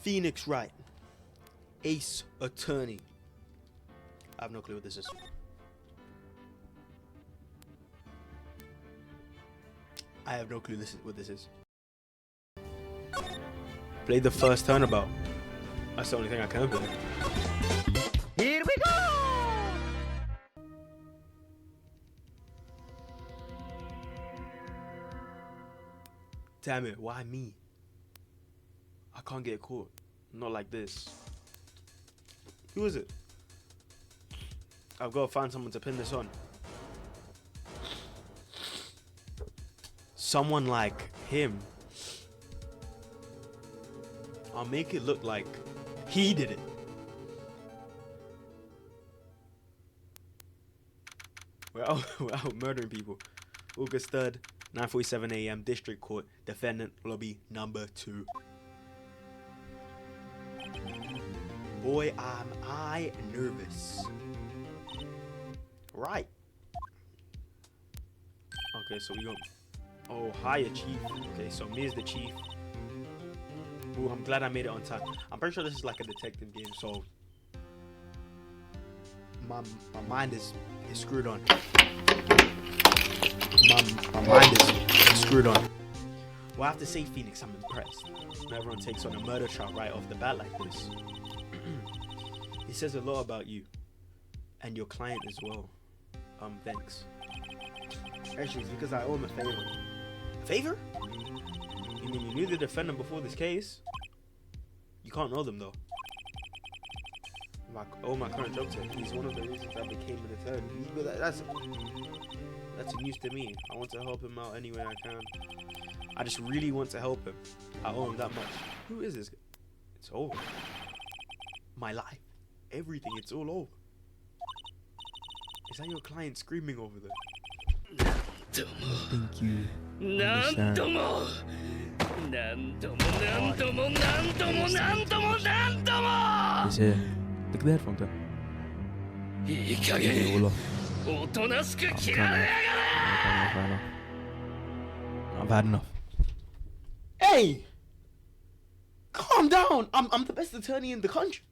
Phoenix Wright Ace Attorney. I have no clue what this is. I have no clue what this is. Play the first turnabout. That's the only thing I can play. Here we go! Damn it, why me? I can't get caught. Not like this. Who is it? I've got to find someone to pin this on. Someone like him. I'll make it look like he did it. We're out murdering people. August 3rd, 9:47 a.m. District Court. Defendant lobby number 2. Boy, am I nervous. Right. Okay, so we go. Oh, hiya, chief. Okay, so me is the chief. Ooh, I'm glad I made it on time. I'm pretty sure this is like a detective game, so my mind is screwed on. My mind is screwed on. Well, I have to say, Phoenix, I'm impressed. When everyone takes on a murder trial right off the bat like this. It says a lot about you and your client as well. Thanks. Actually, it's because I owe him a favor. A favor? You mean you knew the defendant before this case? You can't know them though. My current job tip. He's one of the reasons I became an attorney. But that's news to me. I want to help him out any way I can. I just really want to help him. I owe him that much. Who is this guy? It's over. My life. Everything. It's all over. Is that your client screaming over there? Thank you. Understand. He's here. Look at the headphones there. I've had enough. Hey! Calm down! I'm the best attorney in the country.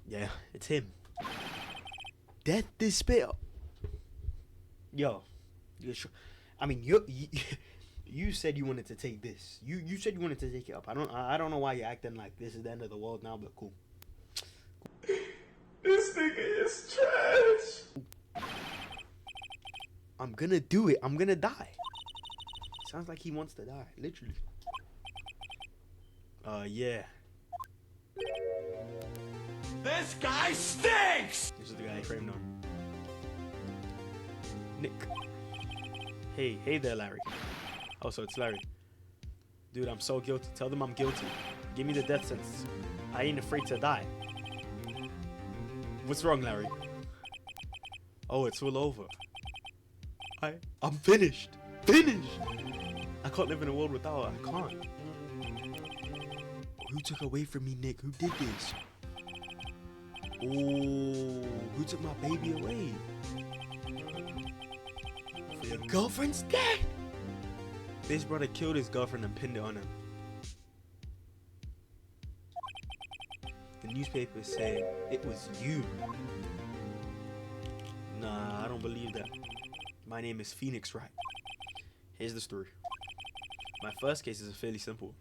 Yeah, it's him. Death despair. Yo, you sure? I mean, you said you wanted to take this. You said you wanted to take it up. I don't know why you're acting like this is the end of the world now, but cool. This nigga is trash. I'm gonna do it. I'm gonna die. Sounds like he wants to die, literally. Yeah. This guy stinks! This is the guy I framed on. Nick. Hey there, Larry. Oh, so it's Larry. Dude, I'm so guilty. Tell them I'm guilty. Give me the death sentence. I ain't afraid to die. What's wrong, Larry? Oh, it's all over. I'm finished. Finished! I can't live in a world without her. I can't. Who took away from me, Nick? Who did this? Oh, who took my baby away? Your girlfriend's dead. This brother killed his girlfriend and pinned it on him. The newspapers say it was you. Nah, I don't believe that. My name is Phoenix Wright. Here's the story. My first case is fairly simple.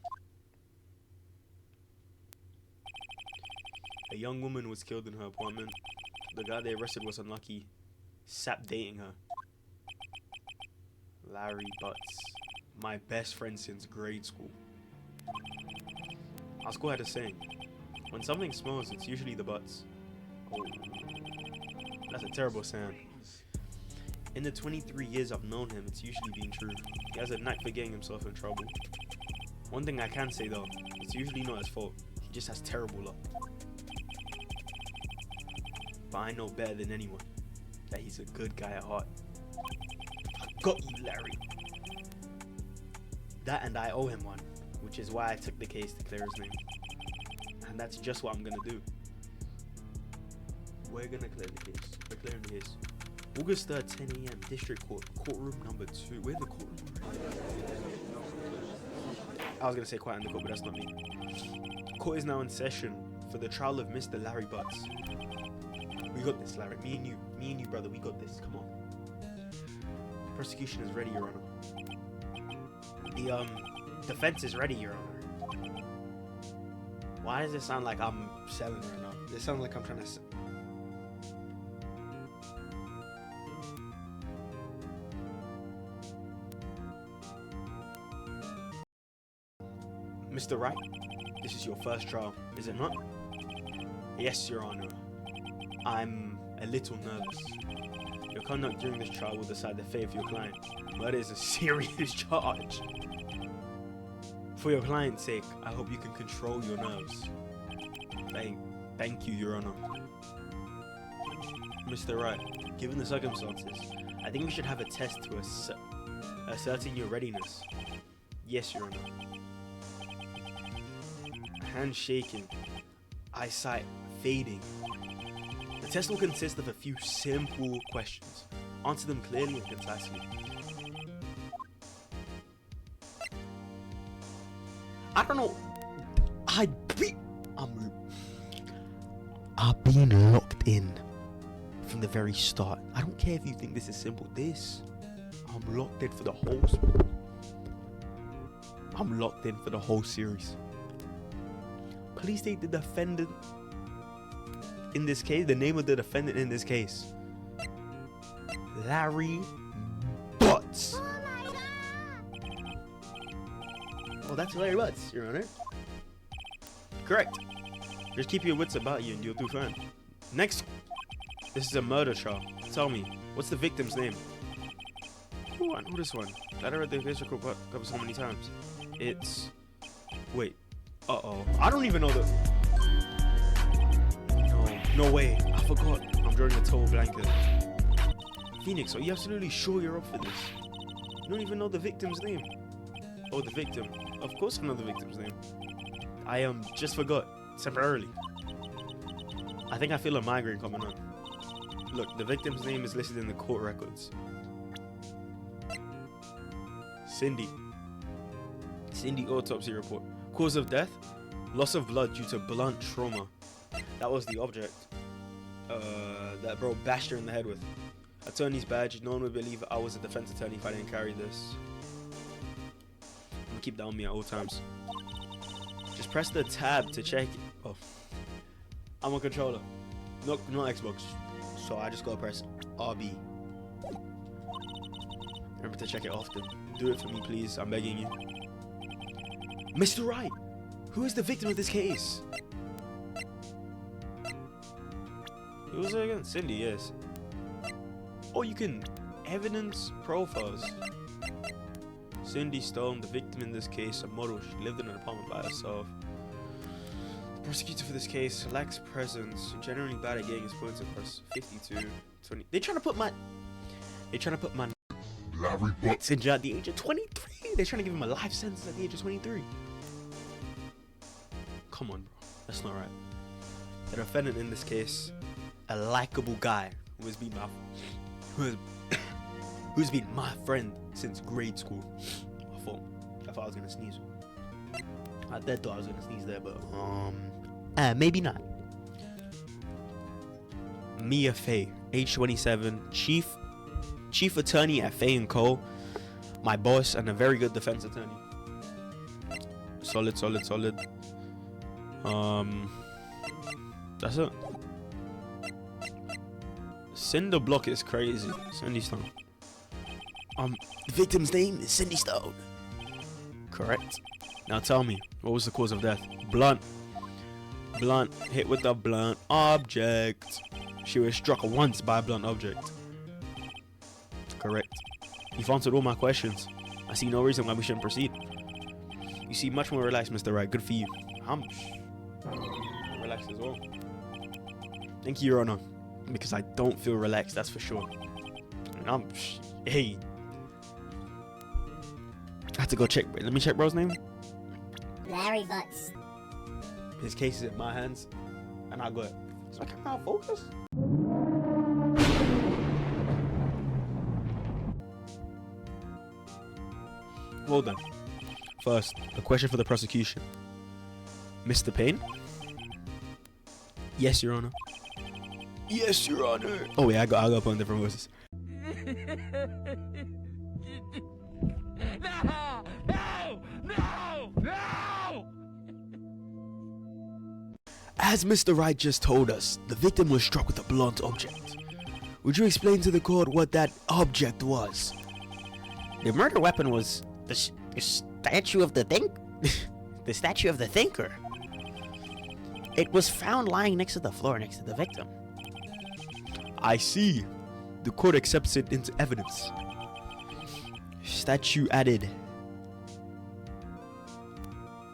A young woman was killed in her apartment. The guy they arrested was unlucky. Sap dating her. Larry Butts. My best friend since grade school. Our school had a saying. When something smells, it's usually the butts. Oh, that's a terrible sound. In the 23 years I've known him, it's usually been true. He has a knack for getting himself in trouble. One thing I can say though, it's usually not his fault. He just has terrible luck. But I know better than anyone that he's a good guy at heart. Got you, Larry. That and I owe him one, which is why I took the case to clear his name. And that's just what I'm gonna do. We're gonna clear the case. We're clearing the case. August 3rd, 10 a.m. District Court, courtroom number 2. Where's the courtroom? I was gonna say quiet in the court, but that's not me. Court is now in session for the trial of Mr. Larry Butts. We got this, Larry. Me and you, brother. We got this. Come on. Prosecution is ready, Your Honor. The defense is ready, Your Honor. Why does it sound like I'm selling right now? It sounds like I'm trying to. Mr. Wright, this is your first trial, is it not? Yes, Your Honor. I'm a little nervous. Your conduct during this trial will decide the fate of your client. Murder is a serious charge. For your client's sake, I hope you can control your nerves. Thank you, Your Honor. Mr. Wright, given the circumstances, I think we should have a test to ascertain your readiness. Yes, Your Honor. Hand shaking, eyesight fading. The test will consist of a few simple questions. Answer them clearly and concisely. I don't know. I've been locked in from the very start. I don't care if you think this is simple. I'm locked in for the whole. I'm locked in for the whole series. Please state the defendant in this case, the name of the defendant in this case. Larry Butts. Oh my god! Oh, that's Larry Butts, Your Honor. Correct. Just keep your wits about you and you'll do fine. Next, this is a murder trial. Tell me, what's the victim's name? Oh, I know this one. I read the case report cover so many times. It's... Wait. Uh-oh. I don't even know the... No way. I forgot. I'm drawing a total blanket. Phoenix, are you absolutely sure you're up for this? You don't even know the victim's name. Oh, the victim. Of course I know the victim's name. I just forgot. Temporarily. I think I feel a migraine coming on. Look, the victim's name is listed in the court records. Cindy. Cindy autopsy report. Cause of death? Loss of blood due to blunt trauma. That was the object. That bro bashed her in the head with. Attorney's badge. No one would believe I was a defense attorney if I didn't carry this. I'm gonna keep that on me at all times. Just press the tab to check. Oh, I'm a controller, not Xbox, so I just gotta press RB. Remember to check it often. Do it for me, please. I'm begging you. Mr. Wright, who is the victim of this case? Who was it again? Cindy, yes. Oh, you can evidence profiles. Cindy Stone, the victim in this case, a model. She lived in an apartment by herself. The prosecutor for this case lacks presence. Generally bad at getting his points across. 52, 20. They're trying to put my Larry Butts in jail at the age of 23. They're trying to give him a life sentence at the age of 23. Come on, bro. That's not right. The defendant in this case, a likable guy who's been my friend since grade school. I thought I was gonna sneeze. I did thought I was gonna sneeze there, but maybe not. Mia Faye, age 27, chief attorney at Faye & Co. My boss and a very good defense attorney. Solid. That's it. Cinder Block is crazy. Cindy Stone. The victim's name is Cindy Stone. Correct. Now tell me, what was the cause of death? Blunt. Hit with a blunt object. She was struck once by a blunt object. Correct. You've answered all my questions. I see no reason why we shouldn't proceed. You seem much more relaxed, Mr. Wright. Good for you. I'm relaxed as well. Thank you, Your Honor. Because I don't feel relaxed, that's for sure. And hey. I have to go check. Wait, let me check bro's name. Larry Butts. His case is in my hands, and I got it. So I can't out focus. Well done. First, a question for the prosecution. Mr. Payne? Yes, Your Honor. Yes, Your Honor. Oh wait, I got up on different voices. No! No! No! No! As Mr. Wright just told us, the victim was struck with a blunt object. Would you explain to the court what that object was? The murder weapon was the statue of the the statue of the thinker. It was found lying next to the floor next to the victim. I see. The court accepts it into evidence. Statue added.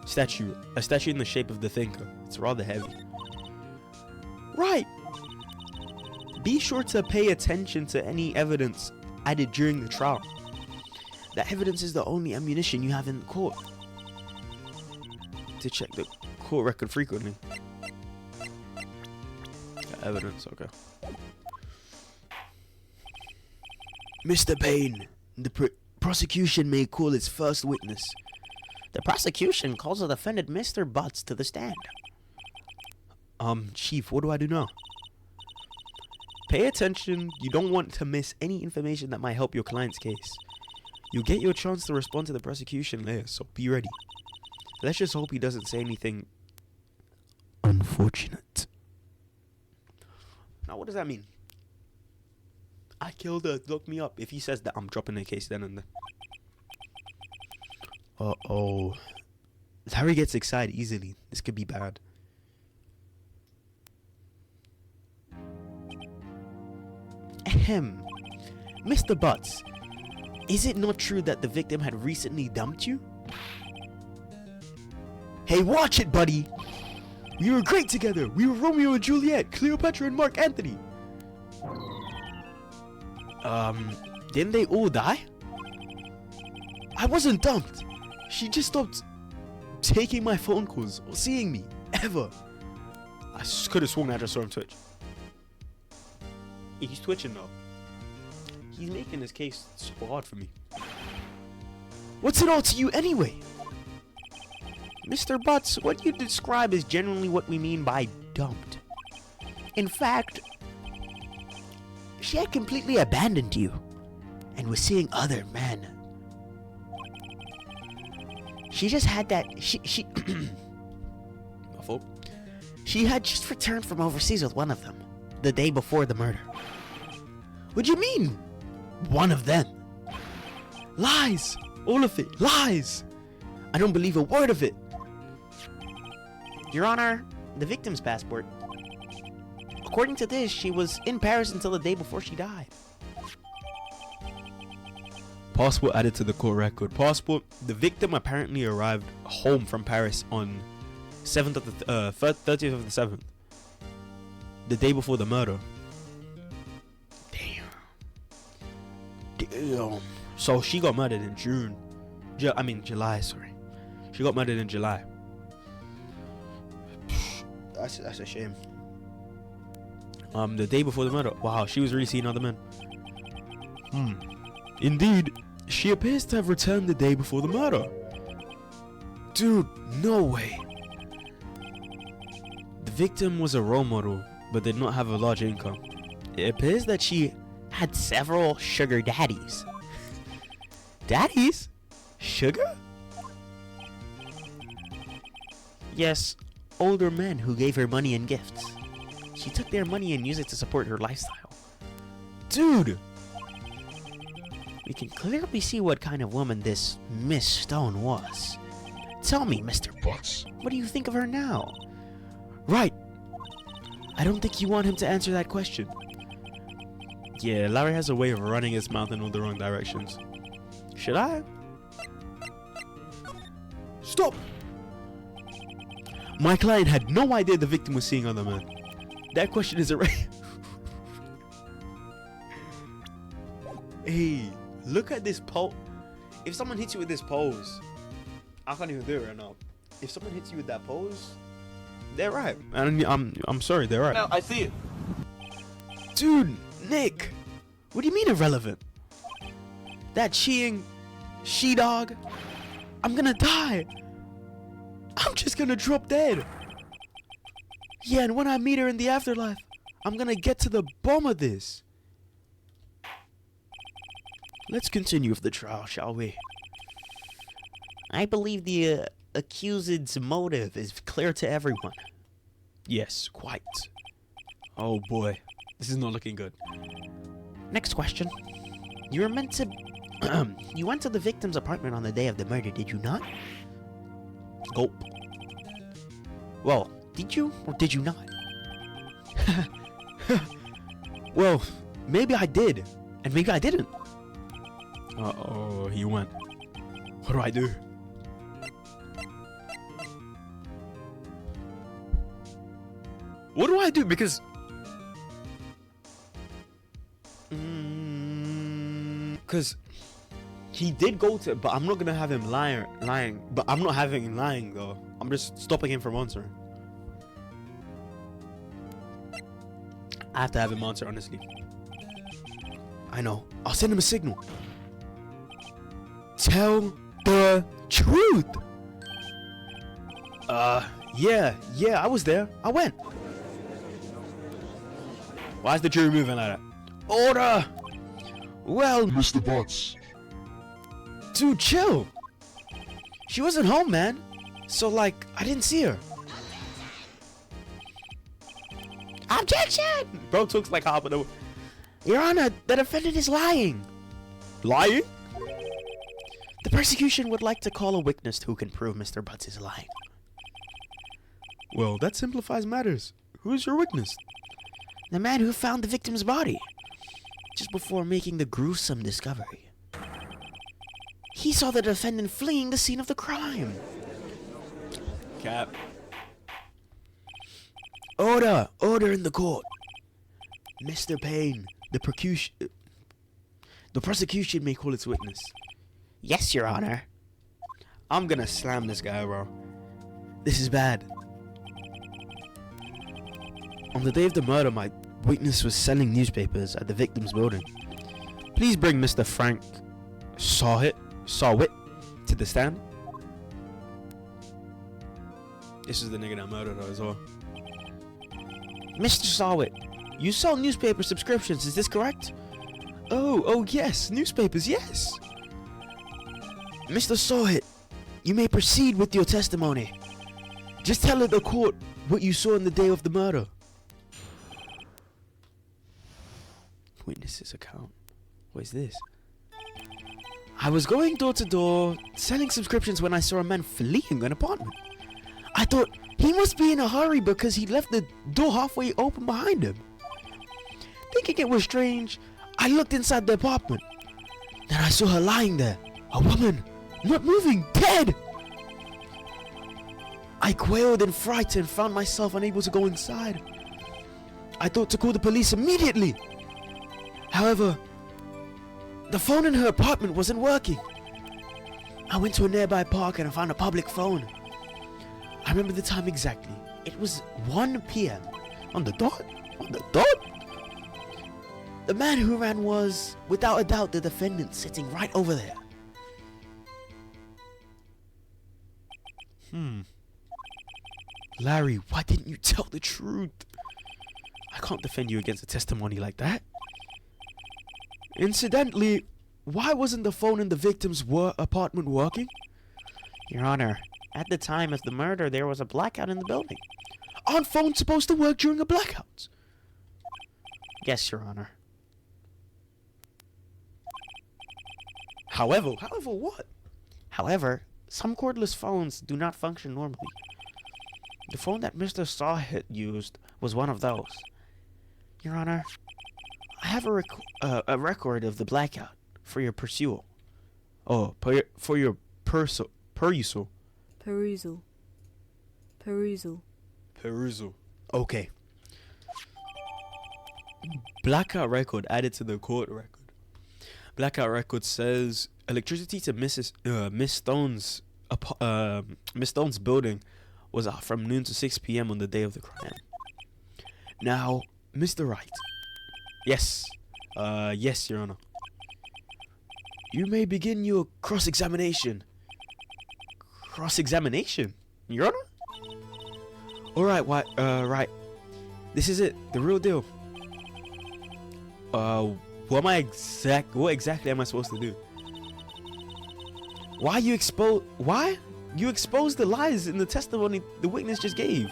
Statue. A statue in the shape of the thinker. It's rather heavy. Right. Be sure to pay attention to any evidence added during the trial. That evidence is the only ammunition you have in court. To check the court record frequently. Evidence, okay. Mr. Payne, the prosecution may call its first witness. The prosecution calls the defendant Mr. Butts to the stand. Chief, what do I do now? Pay attention. You don't want to miss any information that might help your client's case. You'll get your chance to respond to the prosecution later, so be ready. Let's just hope he doesn't say anything unfortunate. Now, what does that mean? I killed her, look me up. If he says that, I'm dropping the case then and there. Uh-oh. Larry gets excited easily. This could be bad. Ahem. Mr. Butts, is it not true that the victim had recently dumped you? Hey, watch it, buddy! We were great together! We were Romeo and Juliet, Cleopatra and Mark Antony! Didn't they all die? I wasn't dumped! She just stopped taking my phone calls or seeing me, ever. I could have sworn I just saw him twitch. He's twitching though. He's making his case so hard for me. What's it all to you anyway? Mr. Butts, what you describe is generally what we mean by dumped. In fact, she had completely abandoned you and was seeing other men. She just had that. She My fault. She had just returned from overseas with one of them the day before the murder. What do you mean? One of them? Lies! All of it. Lies! I don't believe a word of it. Your Honor, the victim's passport. According to this, she was in Paris until the day before she died. Passport added to the court record. Passport. The victim apparently arrived home from Paris on 7th of the 30th of the 7th. The day before the murder. Damn. So she got murdered in June. July, sorry. She got murdered in July. That's a shame. The day before the murder. Wow, she was really seeing other men. Indeed, she appears to have returned the day before the murder. Dude, no way. The victim was a role model, but did not have a large income. It appears that she Had several sugar daddies. daddies? Sugar? Yes, older men who gave her money and gifts. She took their money and used it to support her lifestyle. Dude! We can clearly see what kind of woman this Miss Stone was. Tell me, Mr. Butts, what do you think of her now? Right. I don't think you want him to answer that question. Yeah, Larry has a way of running his mouth in all the wrong directions. Should I? Stop! My client had no idea the victim was seeing other men. That question is already... Hey, look at this pose. If someone hits you with this pose, I can't even do it right now. If someone hits you with that pose, they're right. And I'm sorry, they're right. No, I see it. Dude, Nick, what do you mean irrelevant? That she-dog, I'm gonna die. I'm just gonna drop dead. Yeah, and when I meet her in the afterlife, I'm gonna get to the bottom of this. Let's continue with the trial, shall we? I believe the accused's motive is clear to everyone. Yes, quite. Oh boy, this is not looking good. Next question. You were meant to... you went to the victim's apartment on the day of the murder, did you not? Gulp. Well, did you or did you not? Well, maybe I did, and maybe I didn't. Uh-oh, he went. What do I do? What do I do? Because... Because he did go to... But I'm not going to have him lying. But I'm not having him lying, though. I'm just stopping him from answering. I have to have him answer, honestly. I know. I'll send him a signal. Tell the truth. Yeah, I was there. I went. Why is the jury moving like that? Order! Well, Mr. Butts, dude, chill. She wasn't home, man. So, like, I didn't see her. Objection! Bro talks like half of the... Your Honor, the defendant is lying. Lying? The prosecution would like to call a witness who can prove Mr. Butts is lying. Well, that simplifies matters. Who is your witness? The man who found the victim's body just before making the gruesome discovery. He saw the defendant fleeing the scene of the crime. Cap. Order! Order in the court. Mr. Payne, the prosecution may call its witness. Yes, Your Honor. I'm gonna slam this guy, bro. This is bad. On the day of the murder, my witness was selling newspapers at the victim's building. Please bring Mr. Frank Sawit to the stand. This is the nigga that murdered her as well. Mr. Sawit, you sell newspaper subscriptions, is this correct? Oh yes, newspapers, yes. Mr. Sawit, you may proceed with your testimony. Just tell the court what you saw on the day of the murder. Witness's account. What is this? I was going door to door selling subscriptions when I saw a man fleeing an apartment. I thought he must be in a hurry because he left the door halfway open behind him. Thinking it was strange, I looked inside the apartment. Then I saw her lying there, a woman, not moving, dead. I quailed in fright and found myself unable to go inside. I thought to call the police immediately. However, the phone in her apartment wasn't working. I went to a nearby park and I found a public phone. I remember the time exactly. It was 1 p.m. On the dot? On the dot? The man who ran was, without a doubt, the defendant sitting right over there. Larry, why didn't you tell the truth? I can't defend you against a testimony like that. Incidentally, why wasn't the phone in the victim's apartment working? Your Honor, at the time of the murder, there was a blackout in the building. Aren't phones supposed to work during a blackout? Yes, Your Honor. However what? However, some cordless phones do not function normally. The phone that Mr. Sawhit used was one of those. Your Honor, I have a record of the blackout for your perusal. Oh, for your perusal. Perusal. Okay. Blackout record added to the court record. Blackout record says electricity to Miss Stone's building was from noon to 6 p.m. on the day of the crime. Now, Mr. Wright. Yes. Yes, Your Honor. You may begin your cross-examination. Cross-examination, Your Honor? Alright, right. This is it, the real deal. What exactly am I supposed to do? Why? You exposed the lies in the testimony the witness just gave.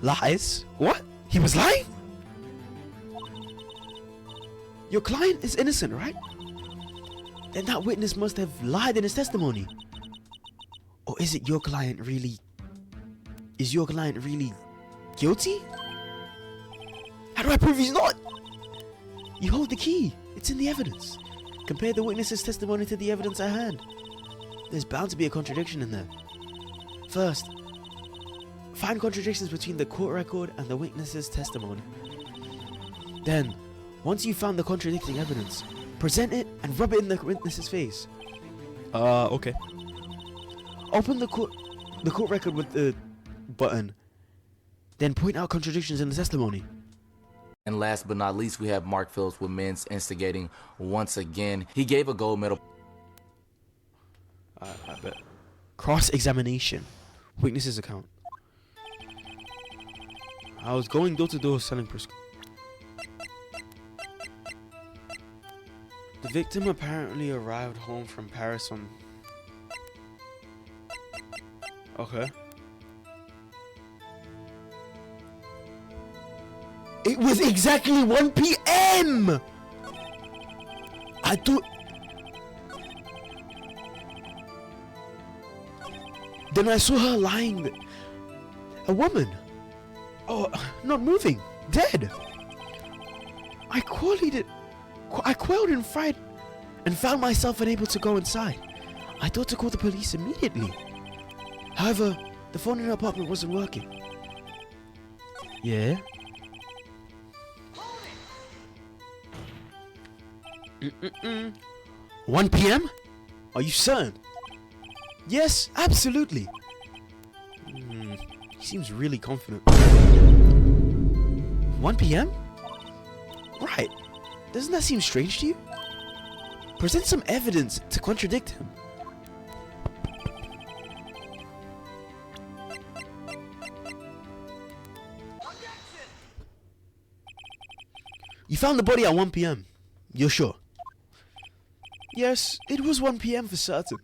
Lies? What? He was lying? Your client is innocent, right? Then that witness must have lied in his testimony. Or is it your client really... Is your client really guilty? How do I prove he's not? You hold the key. It's in the evidence. Compare the witness's testimony to the evidence at hand. There's bound to be a contradiction in there. First, find contradictions between the court record and the witness's testimony. Then, once you've found the contradicting evidence, present it and rub it in the witness's face. Okay. Open the court record with the button. Then point out contradictions in the testimony. And last but not least, we have Mark Phillips with men's instigating once again. He gave a gold medal. I bet. Cross-examination. Witness's account. I was going door to door selling prescriptions. The victim apparently arrived home from Paris on... Okay. It was exactly 1 p.m. Then I saw her lying. A woman. Oh, not moving. Dead. I quailed in fright and found myself unable to go inside. I thought to call the police immediately. However, the phone in her apartment wasn't working. Yeah? 1 p.m.? Are you certain? Yes, absolutely. He seems really confident. 1 p.m.? Right. Doesn't that seem strange to you? Present some evidence to contradict him. You found the body at 1 p.m. You're sure? Yes, it was 1 p.m. for certain.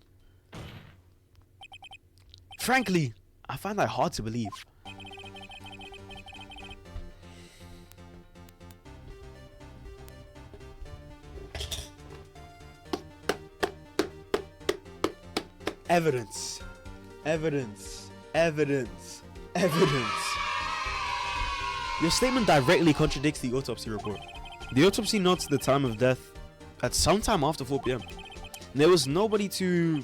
Frankly, I find that hard to believe. Evidence. Evidence. Evidence. Evidence. Your statement directly contradicts the autopsy report. The autopsy notes the time of death at sometime after 4 p.m. There was nobody to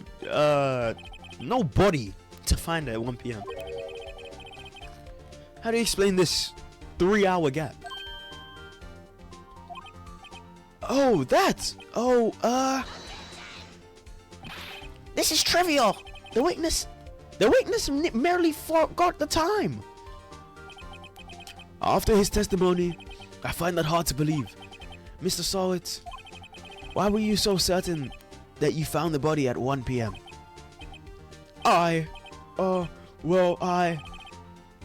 find at 1 p.m. How do you explain this 3-hour gap? Oh, that! This is trivial! The witness merely forgot the time! After his testimony, I find that hard to believe. Mr. Solid, why were you so certain that you found the body at 1 p.m.?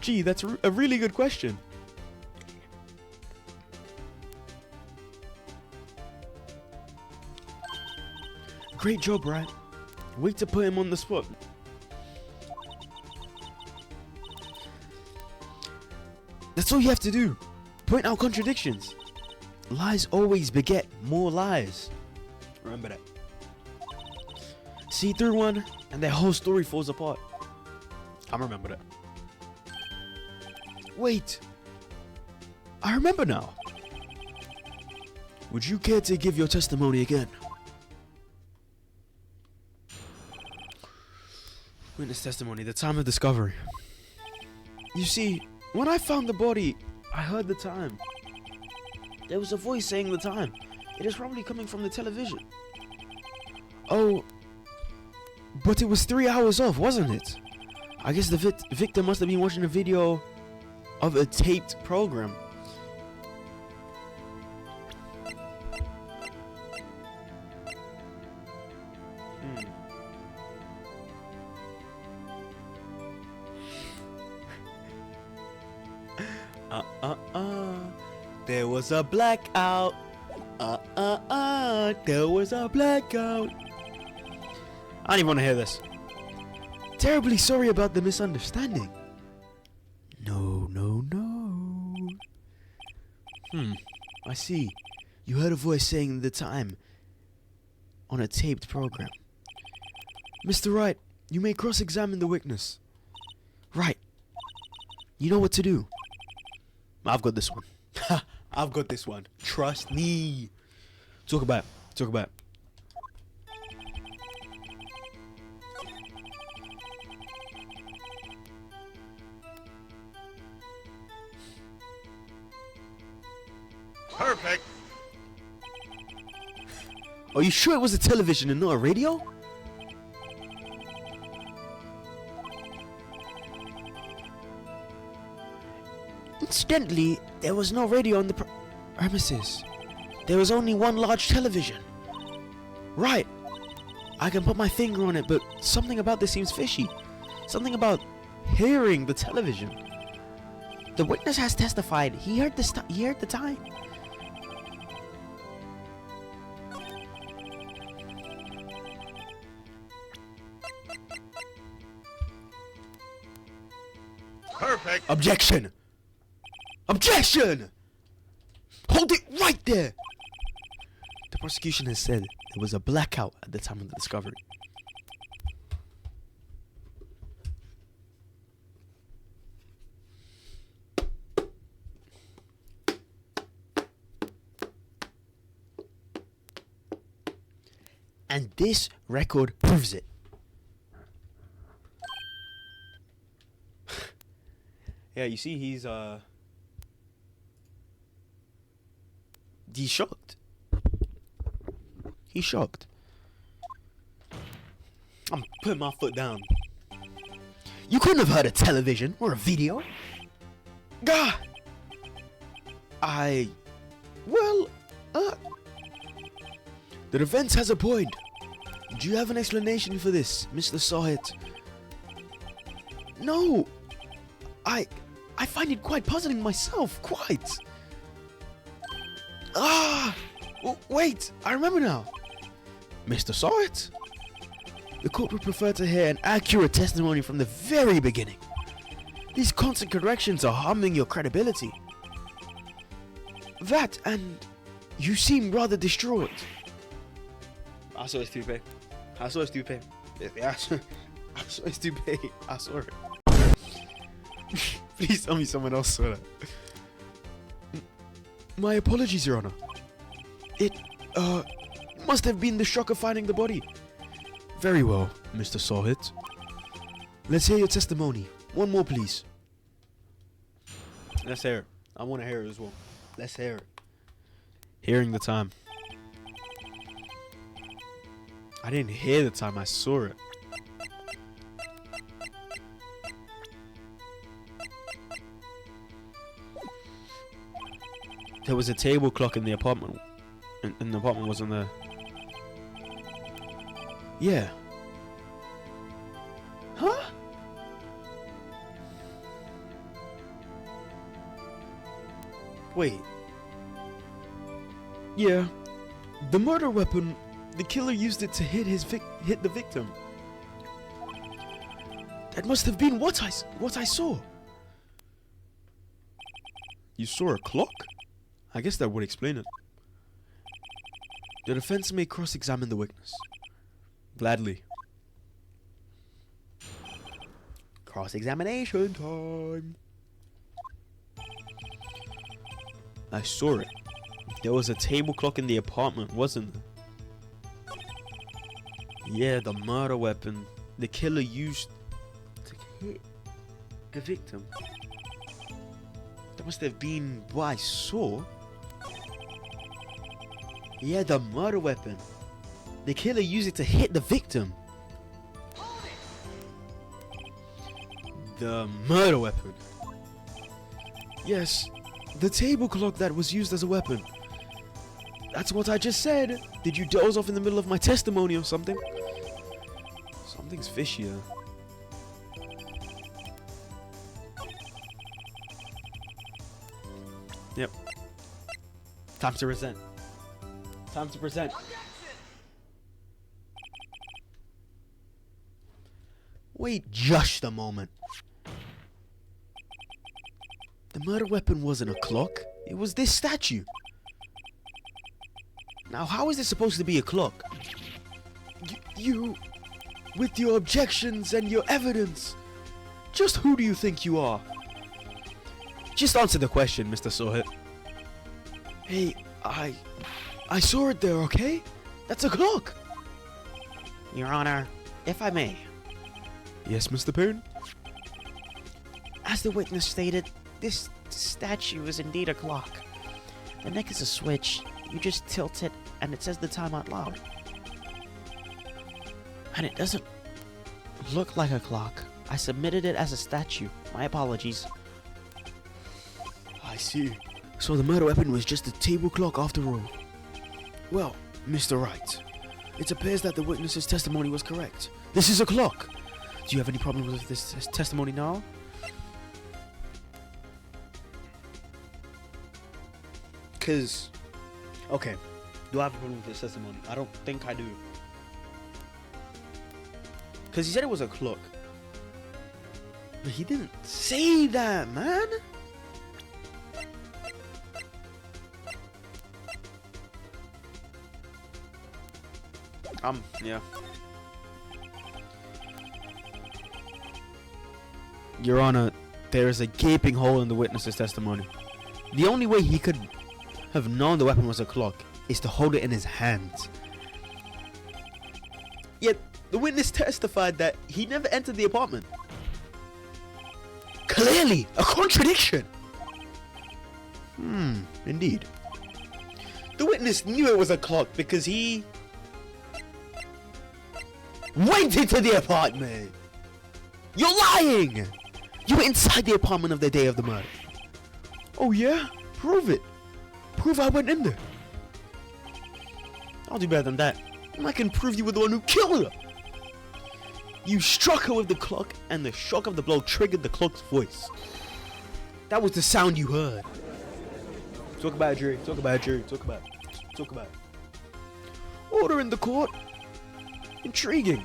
Gee, that's a really good question. Great job, Wright. Wait to put him on the spot. That's all you have to do. Point out contradictions. Lies always beget more lies. Remember that. See through one, and their whole story falls apart. I remember that. Wait. I remember now. Would you care to give your testimony again? Witness testimony, the time of discovery. You see, when I found the body, I heard the time. There was a voice saying the time. It is probably coming from the television. Oh, but it was 3 hours off, wasn't it? I guess the victim must have been watching a video of a taped program. There was a blackout. There was a blackout. I don't even want to hear this. Terribly sorry about the misunderstanding. No, no, no. I see. You heard a voice saying the time on a taped program. Mr. Wright, you may cross-examine the witness. Right. You know what to do. I've got this one. I've got this one. Trust me. Talk about it. Talk about it. Perfect. Are you sure it was a television and not a radio? Incidentally, there was no radio on the premises. There was only one large television. Right. I can put my finger on it, but something about this seems fishy. Something about hearing the television. The witness has testified he heard the time. Perfect. Objection! Objection! Hold it right there! The prosecution has said there was a blackout at the time of the discovery. And this record proves it. Yeah, you see, he's shocked. He's shocked. I'm putting my foot down. You couldn't have heard a television or a video. Gah! The defense has a point. Do you have an explanation for this, Mr. Sahit? No. I find it quite puzzling myself, quite. Wait, I remember now. Mr. Sahit? The court would prefer to hear an accurate testimony from the very beginning. These constant corrections are harming your credibility. That, and you seem rather distraught. I saw it stupid. I saw it stupid. I saw it stupid. I saw it. Please tell me someone else saw that. My apologies, Your Honor. It, must have been the shock of finding the body. Very well, Mr. Sahit. Let's hear your testimony. One more, please. Let's hear it. I want to hear it as well. Let's hear it. Hearing the time. I didn't hear the time, I saw it. There was a table clock in the apartment. And the apartment wasn't there. Yeah. Huh? Wait. Yeah. The murder weapon, the killer used it to hit the victim. That must have been what I saw. You saw a clock? I guess that would explain it. The defense may cross-examine the witness. Gladly. Cross-examination time. I saw it. There was a table clock in the apartment, wasn't there? Yeah, the murder weapon the killer used to hit the victim. That must have been what I saw. Yeah, the murder weapon. The killer used it to hit the victim. The murder weapon. Yes, the table clock that was used as a weapon. That's what I just said. Did you doze off in the middle of my testimony or something? Something's fishy there. Time to present. Time to present. Wait just a moment. The murder weapon wasn't a clock. It was this statue. Now, how is this supposed to be a clock? You, with your objections and your evidence, just who do you think you are? Just answer the question, Mr. Sawhit. Hey, I saw it there, okay? That's a clock. Your Honor, if I may. Yes, Mr. Payne? As the witness stated, this statue is indeed a clock. The neck is a switch. You just tilt it and it says the time out loud. And it doesn't look like a clock. I submitted it as a statue. My apologies. I see. So the murder weapon was just a table clock after all. Well, Mr. Wright, it appears that the witness's testimony was correct. This is a clock. Do you have any problems with this testimony now? Cause, okay, do I have a problem with this testimony? I don't think I do. Cause he said it was a clock. But he didn't say that, man. Yeah. Your Honor, there is a gaping hole in the witness's testimony. The only way he could have known the weapon was a clock is to hold it in his hands. Yet, the witness testified that he never entered the apartment. Clearly, a contradiction. Indeed. The witness knew it was a clock because he went into the apartment. You're lying. You were inside the apartment of the day of the murder. Oh yeah? Prove it. Prove I went in there. I'll do better than that. I can prove you were the one who killed her. You struck her with the clock, and the shock of the blow triggered the clock's voice. That was the sound you heard. Talk about it, jury. Talk about it, jury. Talk about it. Talk about it. Order in the court. Intriguing.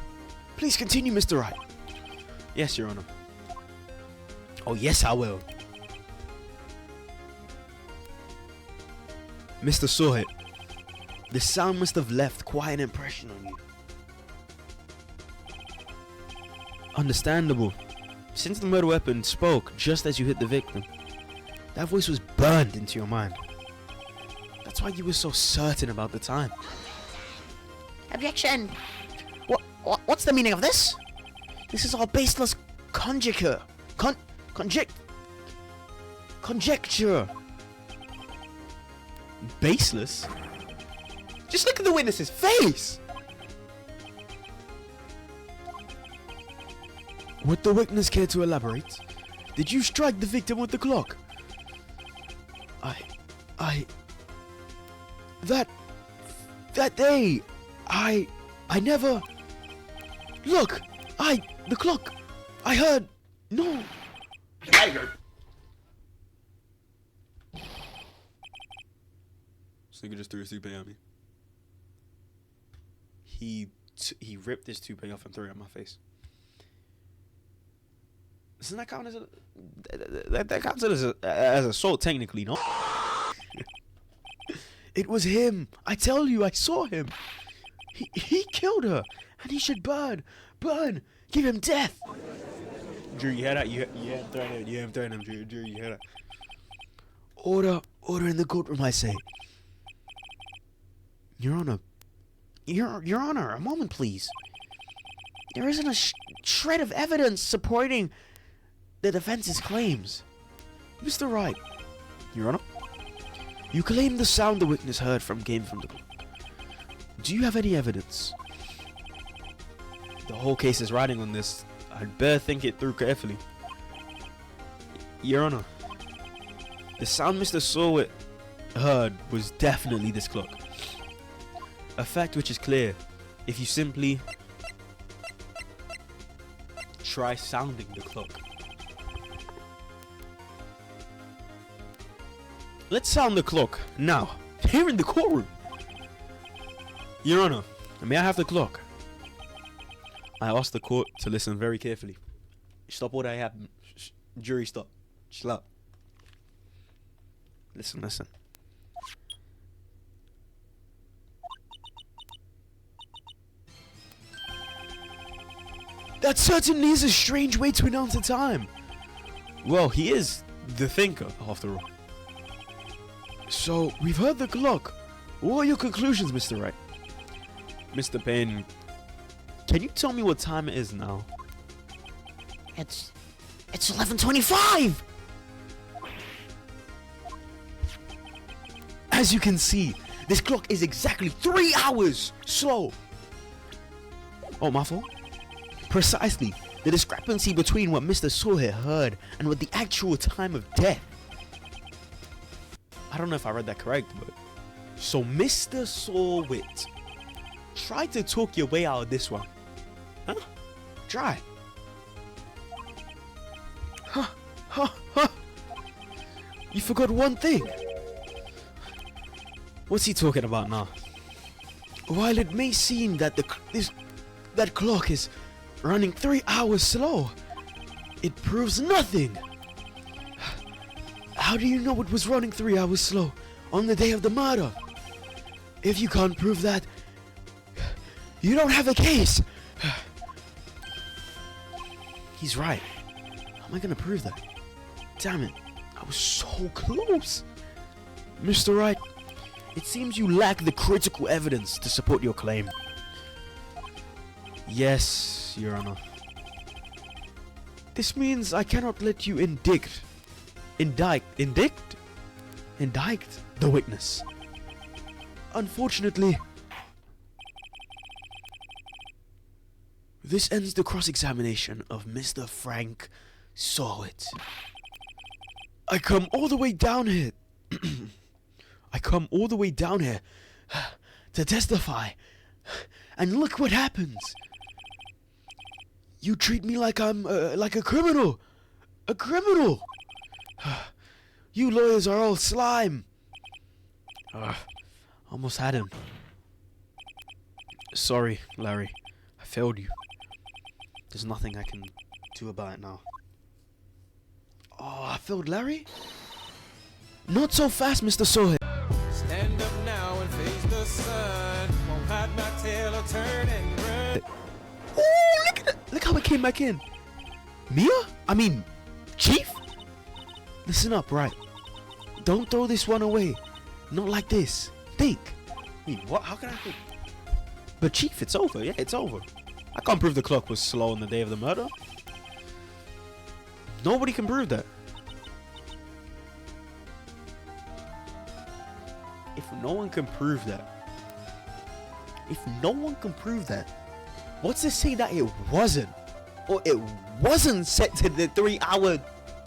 Please continue, Mr. Wright. Yes, Your Honor. Oh, yes, I will. Mr. Sawhit, the sound must have left quite an impression on you. Understandable. Since the murder weapon spoke just as you hit the victim, that voice was burned into your mind. That's why you were so certain about the time. Objection! What's the meaning of this? This is all baseless conjecture. Conjecture. Baseless? Just look at the witness's face. Would the witness care to elaborate? Did you strike the victim with the clock? That day, I never... Look, the clock, I heard, no. Tiger. This nigga just threw his toupee at me. He ripped his toupee off and threw it at my face. Doesn't that count as that counts as assault technically, no? It was him. I tell you, I saw him. He killed her, and he should burn. Give him death. Drew, you hear that? You hear him threatening him. Drew, you hear that? Order in the courtroom, I say. Your Honor. Your Honor, a moment, please. There isn't a shred of evidence supporting the defense's claims. Mr. Wright. Your Honor. You claim the sound the witness heard came from the clock. Do you have any evidence? The whole case is riding on this. I'd better think it through carefully. Your Honor, the sound Mr. Sawhit heard was definitely this clock. A fact which is clear if you simply try sounding the clock. Let's sound the clock now. Here in the courtroom. Your Honor, may I have the clock? I asked the court to listen very carefully. Stop all that happened. Jury, stop. Chill out. Listen, listen. That certainly is a strange way to announce the time. Well, he is the thinker, after all. So, we've heard the clock. What are your conclusions, Mr. Wright? Mr. Payne, can you tell me what time it is now? It's 11:25. As you can see, this clock is exactly 3 hours slow. Oh, my fault? Precisely. The discrepancy between what Mr. Sawyer heard and what the actual time of death. I don't know if I read that correct, but... So, Mr. Sawwit, try to talk your way out of this one. Huh? Try. Huh. You forgot one thing. What's he talking about now? While it may seem that that clock is running 3 hours slow, it proves nothing. How do you know it was running 3 hours slow on the day of the murder? If you can't prove that, you don't have a case. He's right. How am I gonna prove that? Damn it, I was so close. Mr. Wright, it seems you lack the critical evidence to support your claim. Yes, Your Honor. This means I cannot let you indict the witness. Unfortunately, this ends the cross-examination of Mr. Frank Sawit. I come all the way down here to testify, and look what happens. You treat me like I'm like a criminal. A criminal. You lawyers are all slime. Almost had him. Sorry, Larry. I failed you. There's nothing I can do about it now. Oh, I failed Larry? Not so fast, Mr. Sawyer. Stand up now and face the sun. Won't hide my tail or turn and run. Oh, look at that. Look how it came back in. Chief? Listen up, right? Don't throw this one away. Not like this. Think. Wait, what? How can I think? But Chief, it's over. Yeah, it's over. I can't prove the clock was slow on the day of the murder. Nobody can prove that. If no one can prove that, what's to say that it wasn't? Or it wasn't set to the 3 hour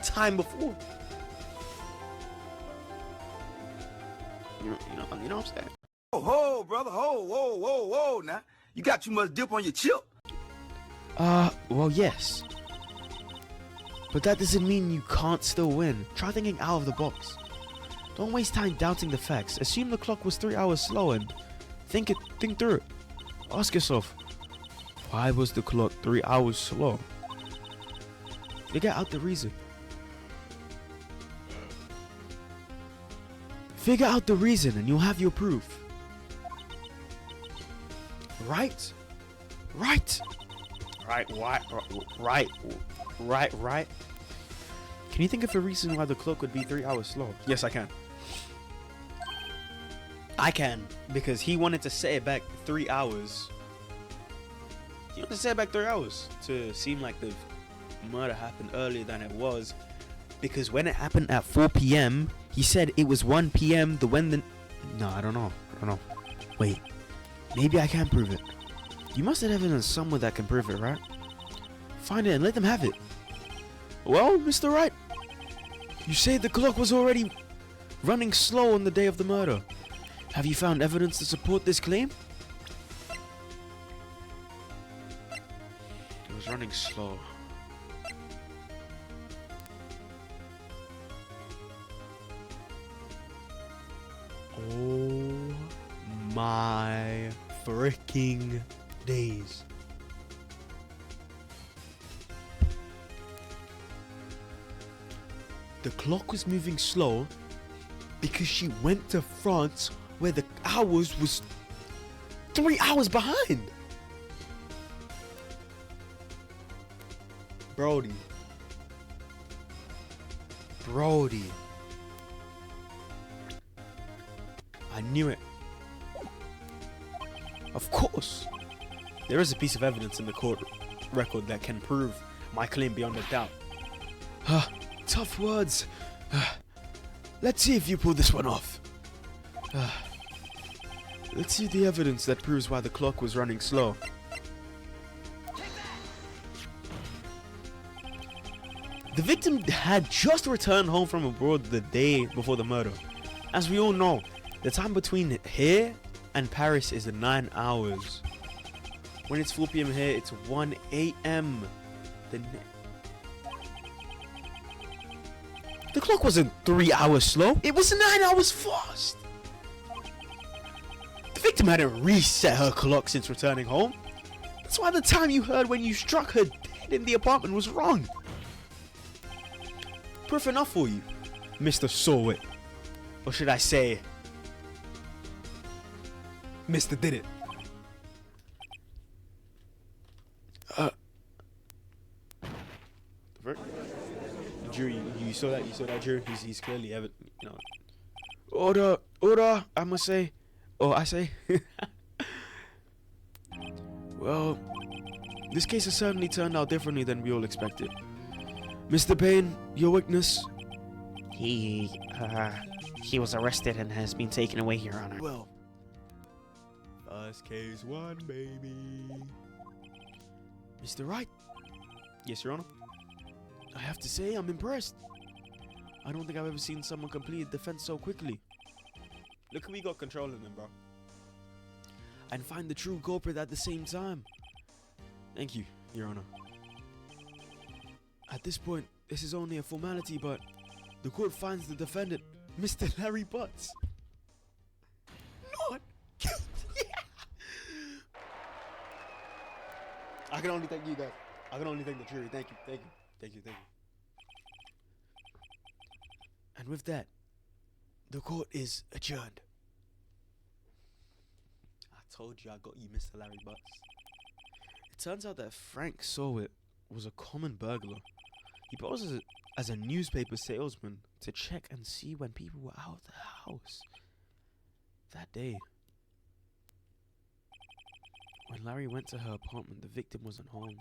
time before? You know what I'm saying? Ho, brother, whoa, now. You got too much dip on your chip. Well, yes. But that doesn't mean you can't still win. Try thinking out of the box. Don't waste time doubting the facts. Assume the clock was 3 hours slow and think through it. Ask yourself, why was the clock 3 hours slow? Figure out the reason. Figure out the reason and you'll have your proof. Right. Can you think of a reason why the clock would be 3 hours slow? Yes, I can. Because he wanted to set it back 3 hours. He wanted to set it back 3 hours to seem like the murder happened earlier than it was. Because when it happened at 4 p.m., he said it was 1 p.m. No, I don't know. Wait, maybe I can prove it. You must have evidence somewhere that can prove it, right? Find it and let them have it. Well, Mr. Wright, you say the clock was already running slow on the day of the murder. Have you found evidence to support this claim? It was running slow. Oh my freaking days. The clock was moving slow because she went to France where the hours was 3 hours behind. Brody. I knew it. Of course. There is a piece of evidence in the court record that can prove my claim beyond a doubt. Tough words. Let's see if you pull this one off. Let's see the evidence that proves why the clock was running slow. The victim had just returned home from abroad the day before the murder. As we all know, the time between here and Paris is 9 hours. When it's 4 p.m. here, it's 1 a.m. The clock wasn't 3 hours slow, it was 9 hours fast. The victim hadn't reset her clock since returning home. That's why the time you heard when you struck her dead in the apartment was wrong. Proof enough for you, Mr. Sawit. Or should I say, Mr. Did It. Jury, you saw that? You saw that, jury? He's clearly evident, you know. Order, I must say. Oh, I say. Well, this case has certainly turned out differently than we all expected. Mr. Payne, your witness? He was arrested and has been taken away, Your Honor. Well, first case one, baby. Mr. Wright? Yes, Your Honor? I have to say, I'm impressed. I don't think I've ever seen someone complete a defense so quickly. Look who we got controlling them, bro. And find the true culprit at the same time. Thank you, Your Honor. At this point, this is only a formality, but the court finds the defendant, Mr. Larry Butts, not guilty. I can only thank you guys. I can only thank the jury. Thank you. And with that, the court is adjourned. I told you I got you, Mr. Larry Butts. It turns out that Frank Sawit was a common burglar. He posed as a newspaper salesman to check and see when people were out of the house that day. When Larry went to her apartment, the victim wasn't home.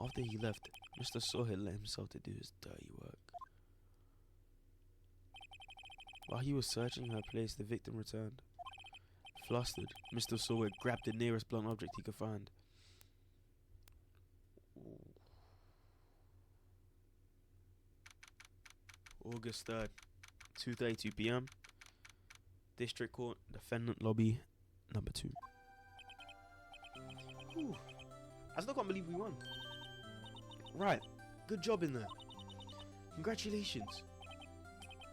After he left, Mr. Sawit let himself to do his dirty work. While he was searching her place, the victim returned. Flustered, Mr. Sawit grabbed the nearest blunt object he could find. August 3rd, 2:32 p.m. District Court, Defendant Lobby, number 2. Whew. I still can't believe we won. Right, good job in there. Congratulations.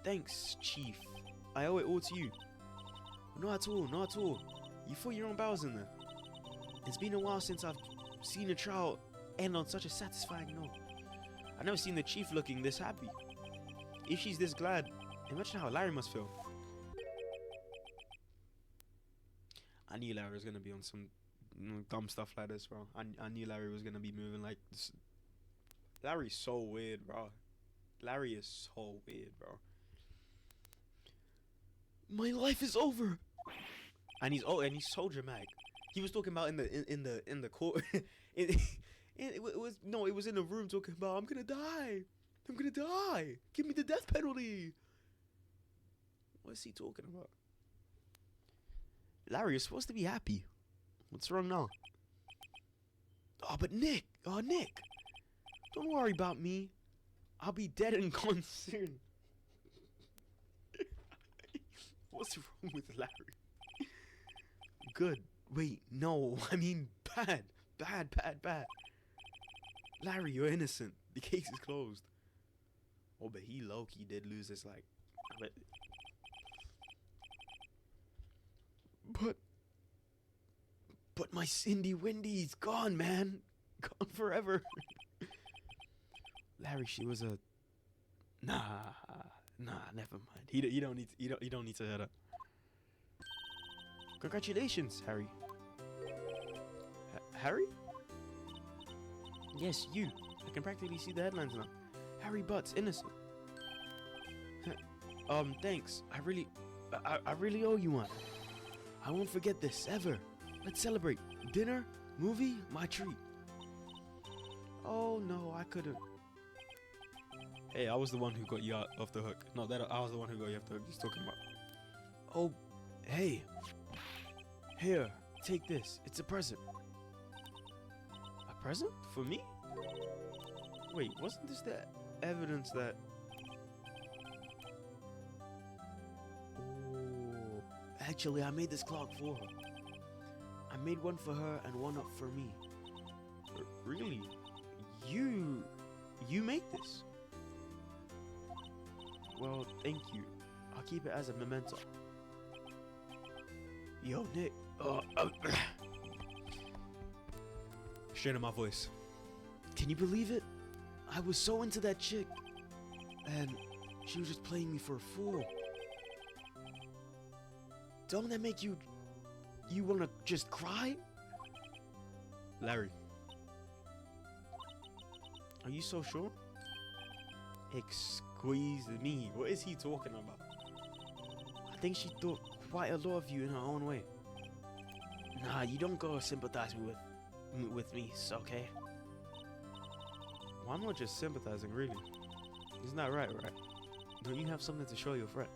Thanks, Chief. I owe it all to you. Not at all. You fought your own battles in there. It's been a while since I've seen a trial end on such a satisfying note. I've never seen the Chief looking this happy. If she's this glad, imagine how Larry must feel. I knew Larry was gonna be on some dumb stuff like this, bro. I knew Larry was gonna be moving like this. Larry's so weird, bro. Larry is so weird, bro. My life is over. And he's so dramatic. He was talking about in the court. It was in the room talking about I'm gonna die. Give me the death penalty. What is he talking about? Larry, you're supposed to be happy. What's wrong now? Oh, but Nick. Don't worry about me. I'll be dead and gone soon. What's wrong with Larry? Good. Wait, no. I mean bad. Larry, you're innocent. The case is closed. Oh, but he low-key did lose his, like... But my Cindy Windy's gone, man. Gone forever. Larry, she was a... Nah, never mind. You don't need to hear that. Congratulations, Harry. Harry? Yes, you. I can practically see the headlines now. Harry Butts, innocent. Thanks. I really owe you one. I won't forget this ever. Let's celebrate. Dinner, movie, my treat. Oh no, I couldn't. Hey, I was the one who got you out off the hook. No, that I was the one who got you off the hook. He's talking about. Oh, hey. Here, take this. It's a present. A present? For me? Wait, wasn't this the evidence that... Oh, actually, I made this clock for her. I made one for her and one up for me. Really? You made this? Well, thank you. I'll keep it as a memento. Yo, Nick. Straight in my voice. Can you believe it? I was so into that chick. And she was just playing me for a fool. Don't that make you wanna just cry? Larry. Are you so sure? Excuse me. What is he talking about? I think she thought quite a lot of you in her own way. Nah, you don't go sympathize with me, okay? Well, I'm not just sympathizing, really. Isn't that right? Don't you have something to show your friend?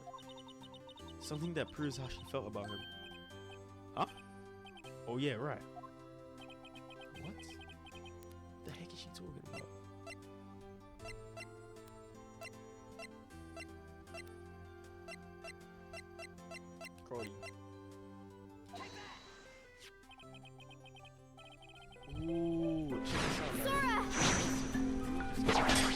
Something that proves how she felt about him. Huh? Oh yeah, right. What? The heck is she talking about? Cody. Ooh, check this out, man.